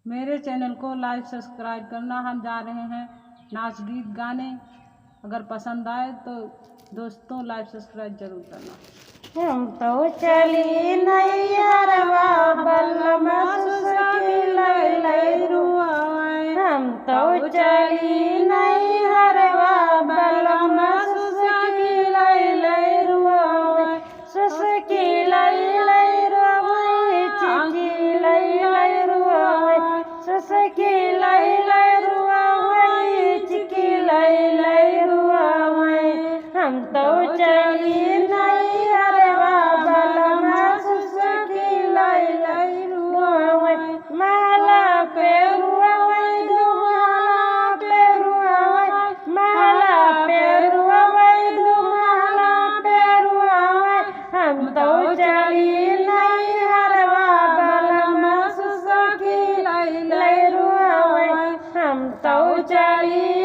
मेरे चैनल को लाइक सब्सक्राइब करना। हम जा रहे हैं नाच गीत गाने। अगर पसंद आए तो दोस्तों लाइक सब्सक्राइब जरूर करना। हम तो चली नैहरवा बलम सुसकी लई रुआए। हम तो चली नैहरवा बलम सुसकी लई रुआए। सुसकी लई रुआए चिकी लई रुआए। सुसकी लई रुआए चिकी लई रुआए। हम तो चली माला पेरुआवै दुमाला पेरुआवै। माला पेरुआवै दुमाला पेरुआवै। हम तो चली नैहरवा बलम सुसकी लई रुआवै। हम तो चली